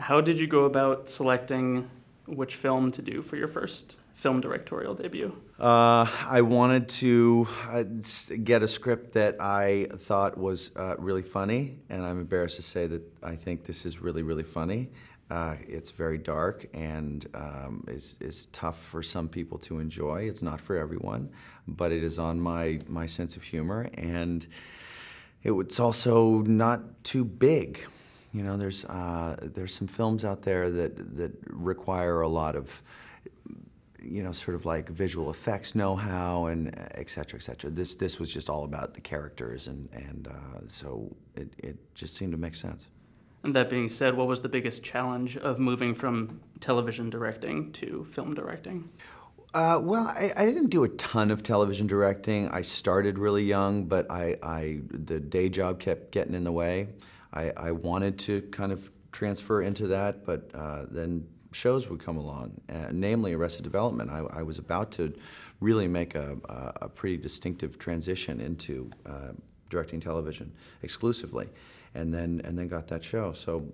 How did you go about selecting which film to do for your first film directorial debut? I wanted to get a script that I thought was really funny, and I'm embarrassed to say that I think this is really, really funny. It's very dark and is tough for some people to enjoy. It's not for everyone, but it is on my sense of humor, and it's also not too big. You know, there's some films out there that require a lot of, you know, sort of like visual effects know-how and et cetera, et cetera. This was just all about the characters, and so it just seemed to make sense. And that being said, what was the biggest challenge of moving from television directing to film directing? Well, I didn't do a ton of television directing. I started really young, but the day job kept getting in the way. I wanted to kind of transfer into that, but then shows would come along, namely Arrested Development. I was about to really make a pretty distinctive transition into directing television exclusively, and then got that show. So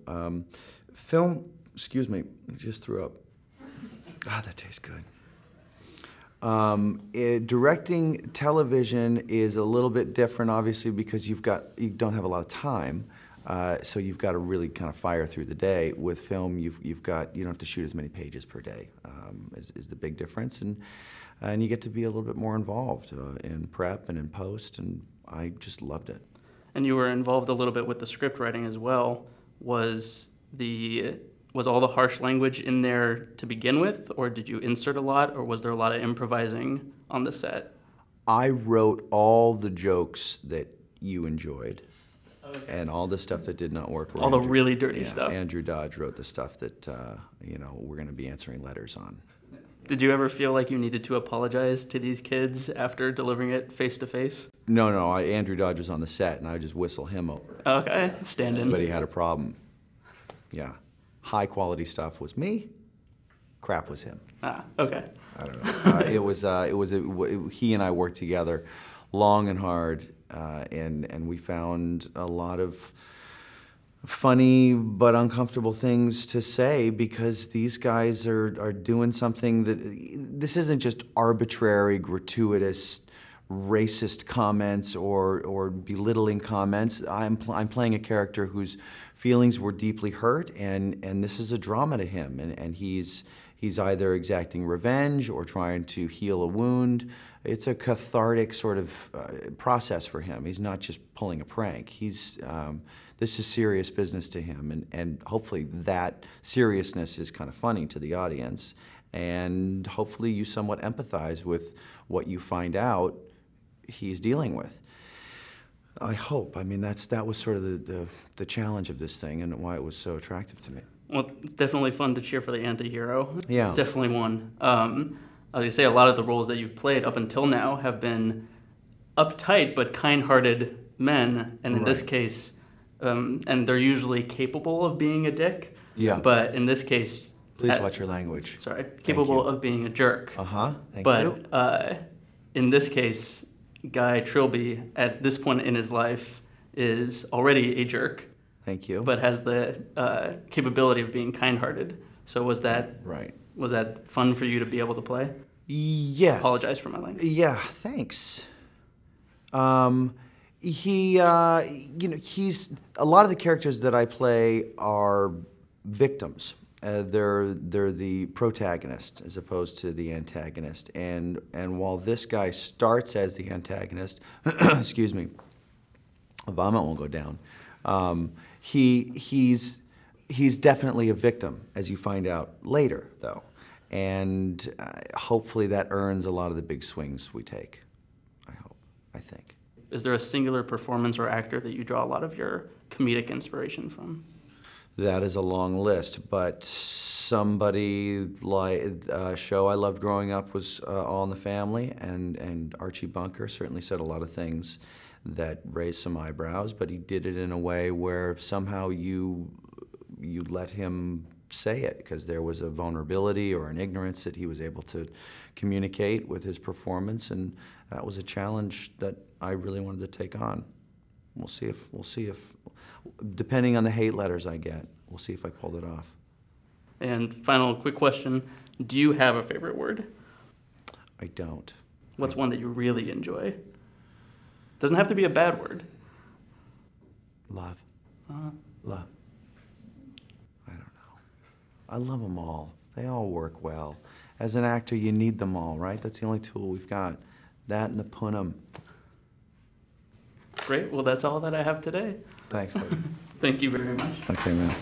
film, excuse me, I just threw up. God, that tastes good. Directing television is a little bit different, obviously, because you don't have a lot of time. So you've got to really kind of fire through the day. With film, you don't have to shoot as many pages per day. Is the big difference, and you get to be a little bit more involved in prep and in post, and I just loved it. And you were involved a little bit with the script writing as well. Was all the harsh language in there to begin with, or did you insert a lot, or was there a lot of improvising on the set? I wrote all the jokes that you enjoyed. Okay. And all the stuff that did not work. All the really dirty stuff. Andrew Dodge wrote the stuff that you know, we're going to be answering letters on. Did you ever feel like you needed to apologize to these kids after delivering it face to face? No. Andrew Dodge was on the set, and I would just whistle him over. Okay, stand in. But he had a problem. Yeah, high quality stuff was me. Crap was him. Ah, okay. I don't know. He and I worked together long and hard. And we found a lot of funny but uncomfortable things to say, because these guys are doing something that, this isn't just arbitrary, gratuitous, racist comments or belittling comments. I'm playing a character whose feelings were deeply hurt, and this is a drama to him, and he's either exacting revenge or trying to heal a wound. It's a cathartic sort of process for him. He's not just pulling a prank. This is serious business to him, and hopefully that seriousness is kind of funny to the audience, and hopefully you somewhat empathize with what you find out he's dealing with. I hope. I mean, that was sort of the challenge of this thing, and why it was so attractive to me. Well, it's definitely fun to cheer for the anti-hero. Yeah. Definitely one. I was going to say, a lot of the roles that you've played up until now have been uptight but kind-hearted men, and in this case, and they're usually capable of being a dick. Yeah. But in this case... Please watch your language. Sorry. Capable of being a jerk. Uh-huh. Thank you. But in this case, Guy Trilby, at this point in his life, is already a jerk. Thank you. But has the capability of being kind-hearted. So was that... Right. Was that fun for you to be able to play? Yes. Apologize for my language. Yeah, thanks. You know, he's a lot of the characters that I play are victims. They're the protagonist as opposed to the antagonist. And while this guy starts as the antagonist, excuse me, vomit won't go down. He's definitely a victim, as you find out later, though. And hopefully that earns a lot of the big swings we take, I think. Is there a singular performance or actor that you draw a lot of your comedic inspiration from? That is a long list, but somebody like a show I loved growing up was All in the Family, and Archie Bunker certainly said a lot of things that raised some eyebrows, but he did it in a way where somehow you let him say it, because there was a vulnerability or an ignorance that he was able to communicate with his performance, and that was a challenge that I really wanted to take on. We'll see if depending on the hate letters I get, we'll see if I pulled it off. And final quick question, do you have a favorite word? I don't. What's one that you really enjoy? Doesn't have to be a bad word. Love. Love. I don't know. I love them all. They all work well. As an actor, you need them all, right? That's the only tool we've got. That and the punum. Great. Well, that's all that I have today. Thanks, buddy. Thank you very much. Okay, man.